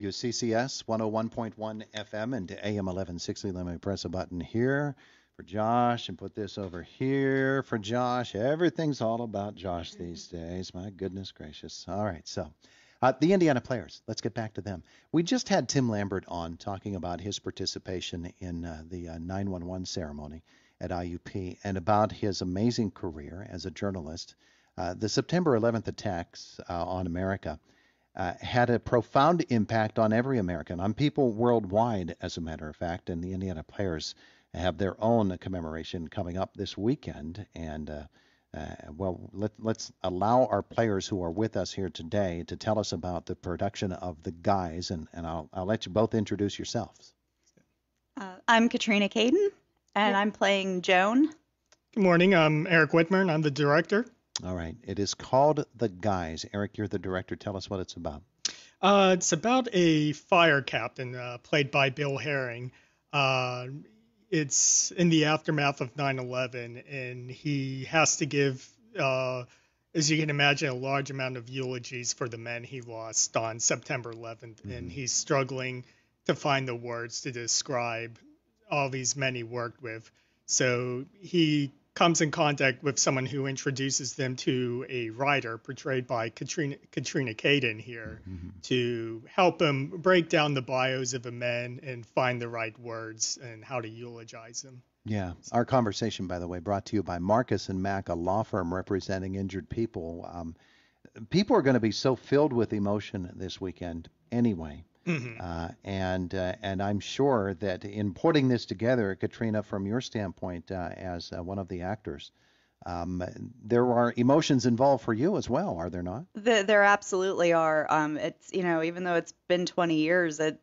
WCCS 101.1 FM and AM 1160. Let me press a button here for Josh and put this over here for Josh. Everything's all about Josh these days. My goodness gracious. All right, so the Indiana players, let's get back to them. We just had Tim Lambert on talking about his participation in the 911 ceremony at IUP and about his amazing career as a journalist. The September 11th attacks on America had a profound impact on every American, on people worldwide, as a matter of fact. And the Indiana players have their own commemoration coming up this weekend. And, let's allow our players who are with us here today to tell us about the production of The Guys. And I'll let you both introduce yourselves. I'm Katrina Caden, and I'm playing Joan. Good morning. I'm Eric Whitmer, and I'm the director. All right. It is called The Guys. Eric, you're the director. Tell us what it's about. It's about a fire captain played by Bill Herring. It's in the aftermath of 9/11, and he has to give, as you can imagine, a large amount of eulogies for the men he lost on September 11th, and he's struggling to find the words to describe all these men he worked with. So he comes in contact with someone who introduces them to a writer portrayed by Katrina Caden here to help him break down the bios of the men and find the right words and how to eulogize them. Yeah. Our conversation, by the way, brought to you by Marcus and Mack, a law firm representing injured people. People are going to be so filled with emotion this weekend anyway. And I'm sure that in putting this together, Katrina, from your standpoint as one of the actors, there are emotions involved for you as well, are there not? There absolutely are. It's, even though it's been 20 years, it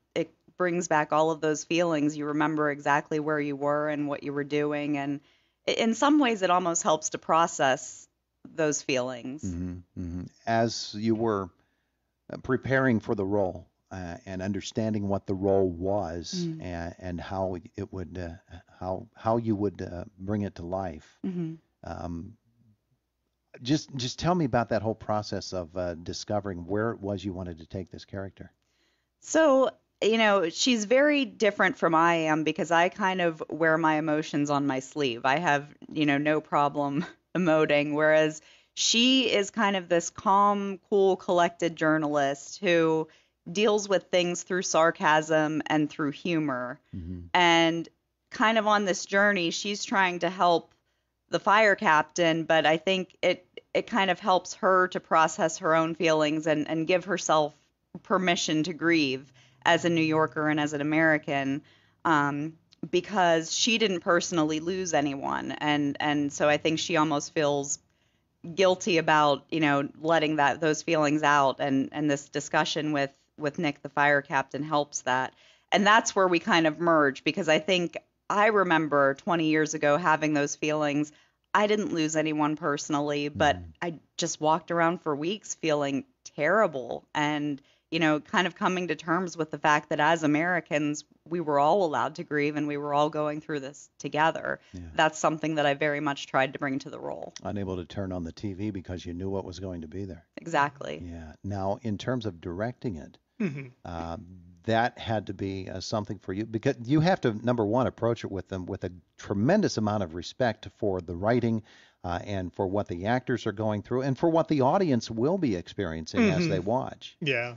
brings back all of those feelings. You remember exactly where you were and what you were doing. And in some ways, it almost helps to process those feelings. As you were preparing for the role, and understanding what the role was and how it would how you would bring it to life. Just tell me about that whole process of discovering where it was you wanted to take this character. So, she's very different from I am because I kind of wear my emotions on my sleeve. I have, no problem emoting, whereas she is kind of this calm, cool, collected journalist who deals with things through sarcasm and through humor. And kind of on this journey, she's trying to help the fire captain, but I think it kind of helps her to process her own feelings and give herself permission to grieve as a New Yorker and as an American, because she didn't personally lose anyone. And so I think she almost feels guilty about, letting those feelings out, and this discussion with Nick, the fire captain, helps that. And that's where we kind of merge, because I think I remember 20 years ago having those feelings. I didn't lose anyone personally, but I just walked around for weeks feeling terrible and, kind of coming to terms with the fact that as Americans, we were all allowed to grieve and we were all going through this together. Yeah. That's something that I very much tried to bring to the role. Unable to turn on the TV because you knew what was going to be there. Exactly. Yeah. Now, in terms of directing it, that had to be something for you, because you have to, number one, approach it with them with a tremendous amount of respect for the writing and for what the actors are going through and for what the audience will be experiencing as they watch. Yeah,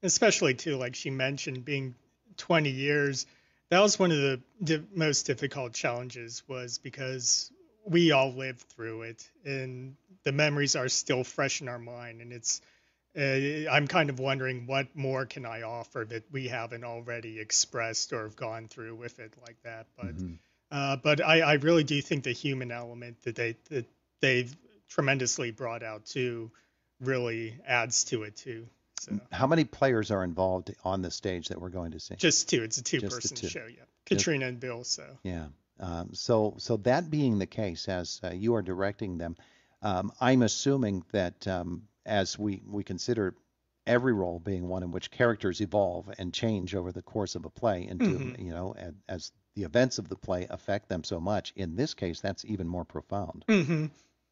especially too, like she mentioned, being 20 years, that was one of the most difficult challenges, was because we all lived through it and the memories are still fresh in our mind, and it's I'm kind of wondering what more can I offer that we haven't already expressed or have gone through with it like that. But I really do think the human element that they've tremendously brought out too really adds to it too. So how many players are involved on the stage that we're going to see? Just two. It's a two-person show. Yeah, Katrina and Bill. So yeah. So that being the case, as you are directing them, I'm assuming that as we consider every role being one in which characters evolve and change over the course of a play into, as the events of the play affect them so much. In this case, that's even more profound.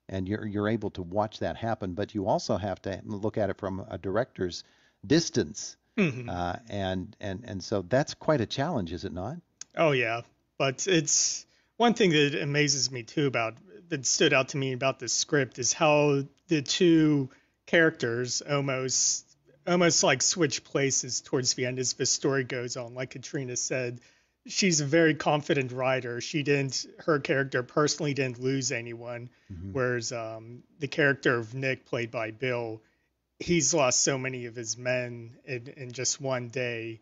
And you're able to watch that happen, but you also have to look at it from a director's distance Hmm. And so that's quite a challenge, is it not? Oh yeah, but it's one thing that amazes me too about that stood out to me about the script is how the two characters almost like switch places towards the end as the story goes on. Like Katrina said, she's a very confident writer. Her character personally didn't lose anyone, Hmm. whereas the character of Nick, played by Bill, he's lost so many of his men in just one day,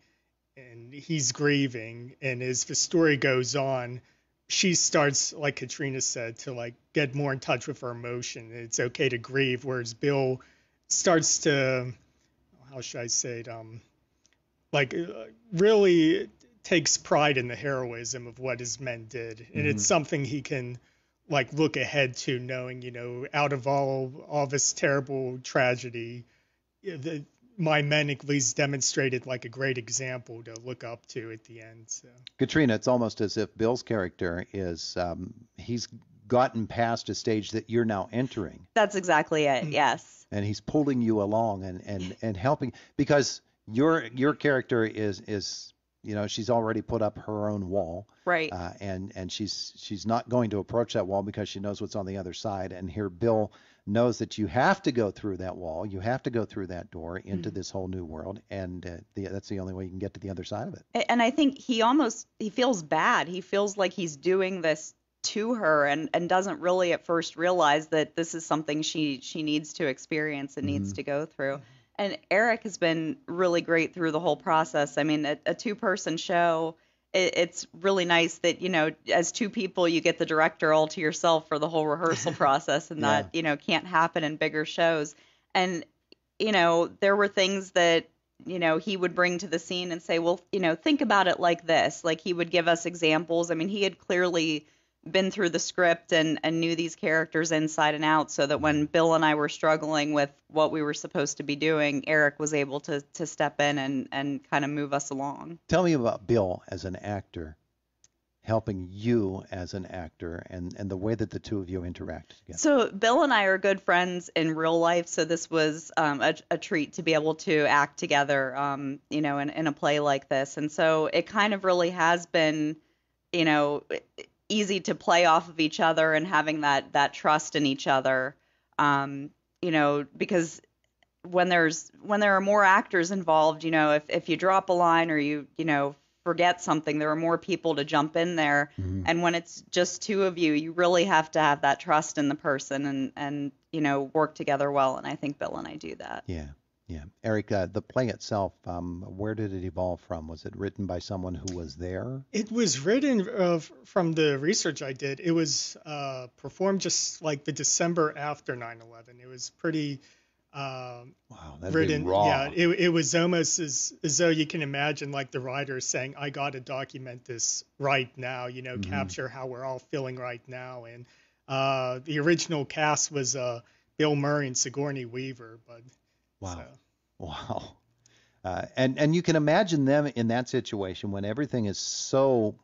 and he's grieving. And as the story goes on, she starts, like Katrina said, to like get more in touch with her emotion. It's okay to grieve, whereas Bill starts to, how should I say it, like really takes pride in the heroism of what his men did, and it's Hmm. something he can like look ahead to, knowing, out of all this terrible tragedy, the, my men at least demonstrated like a great example to look up to at the end. So. Katrina, it's almost as if Bill's character is he's gotten past a stage that you're now entering, That's exactly it. Mm. Yes. and he's pulling you along and helping because your character is she's already put up her own wall, Right. and she's not going to approach that wall because she knows what's on the other side. And here Bill knows that you have to go through that wall, you have to go through that door into Mm. this whole new world, and that's the only way you can get to the other side of it. And I think he feels bad. He feels like he's doing this to her, and doesn't really at first realize that this is something she needs to experience and Hmm. needs to go through. And Eric has been really great through the whole process. I mean, a two-person show, it's really nice that, as two people, you get the director all to yourself for the whole rehearsal process, and Yeah. that, can't happen in bigger shows. And, there were things that, he would bring to the scene and say, well, think about it like this. Like, he would give us examples. I mean, he had clearly been through the script and knew these characters inside and out, so that when Bill and I were struggling with what we were supposed to be doing, Eric was able to step in and kind of move us along. Tell me about Bill as an actor, helping you as an actor, and the way that the two of you interact together. So Bill and I are good friends in real life, so this was a treat to be able to act together, in a play like this. And so it kind of really has been, you know, easy to play off of each other and having that trust in each other, because when there are more actors involved, if you drop a line or you forget something, there are more people to jump in there. Mhm. And when it's just two of you, you really have to have that trust in the person and work together well. And I think Bill and I do that. Yeah, yeah. Eric, the play itself, where did it evolve from? Was it written by someone who was there? It was written from the research I did. It was performed just like the December after 9/11. It was pretty Wow, that'd written. be raw. Yeah, it was almost as though you can imagine like the writer saying, "I got to document this right now. Capture how we're all feeling right now." And the original cast was Bill Murray and Sigourney Weaver, but Wow. so. Wow. And you can imagine them in that situation when everything is so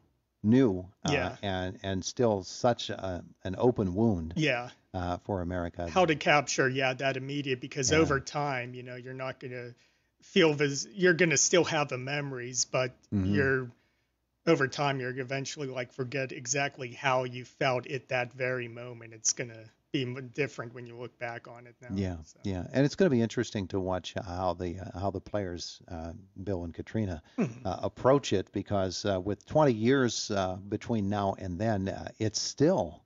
new, Yeah. and still such an open wound, Yeah. for America. How to capture, that immediate, because Yeah. over time, you're not going to feel this, you're going to still have the memories, but Mhm. over time, you're eventually like forget exactly how you felt at that very moment. It's going to be different when you look back on it now. Yeah, So. yeah, and it's going to be interesting to watch how the players, Bill and Katrina, approach it, because with 20 years between now and then, it still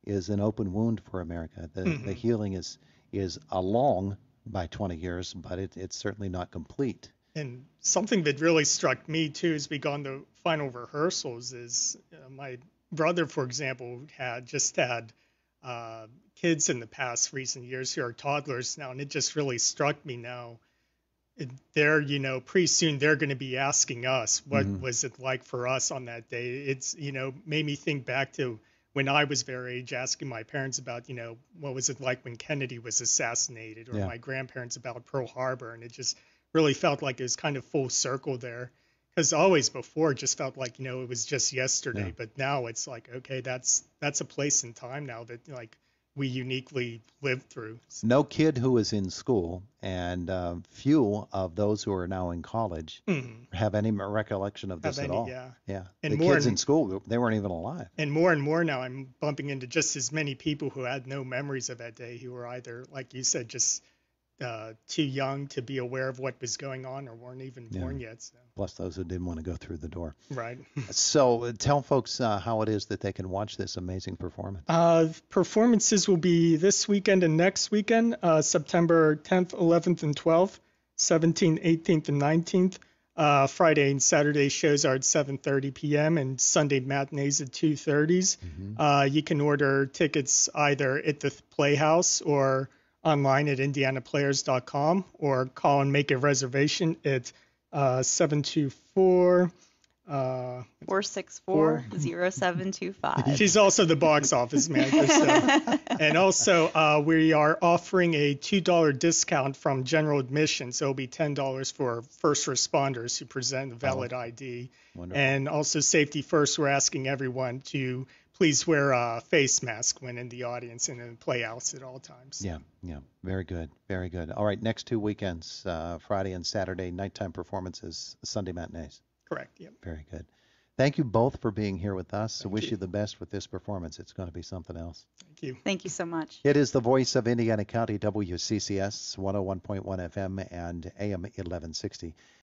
is an open wound for America. The healing is along by 20 years, but it's certainly not complete. And something that really struck me too as we got on the final rehearsals is my brother, for example, had kids in the past recent years who are toddlers now, and it just really struck me now. They're, pretty soon they're going to be asking us what was it like for us on that day. It's, made me think back to when I was their age, asking my parents about, what was it like when Kennedy was assassinated, or my grandparents about Pearl Harbor, and it just really felt like it was kind of full circle there. Because always before it just felt like, it was just yesterday, but now it's like, okay, that's a place in time now that like we uniquely lived through. So, No kid who is in school, and few of those who are now in college have any recollection of this have at any, all. yeah. Yeah. And The more kids and- in school, they weren't even alive. And more now, I'm bumping into just as many people who had no memories of that day, who were either, like you said, just too young to be aware of what was going on, or weren't even born yet. So. Plus those who didn't want to go through the door. Right. So tell folks how it is that they can watch this amazing performance. Performances will be this weekend and next weekend, September 10th, 11th, and 12th, 17th, 18th, and 19th. Friday and Saturday shows are at 7:30 p.m. and Sunday matinees at 2:30. You can order tickets either at the Playhouse or online at indianaplayers.com, or call and make a reservation at 724. 464-0725. She's also the box office manager. So. And also, we are offering a $2 discount from general admission. So it'll be $10 for first responders who present a valid ID. Wonderful. And also, safety first, we're asking everyone to please wear a face mask when in the audience and in the playhouse at all times. Yeah. Very good. Very good. All right, next 2 weekends, Friday and Saturday, nighttime performances, Sunday matinees. Correct. Yep. Very good. Thank you both for being here with us. I wish you. you the best with this performance. It's going to be something else. Thank you. Thank you so much. It is the voice of Indiana County, WCCS 101.1 FM and AM 1160.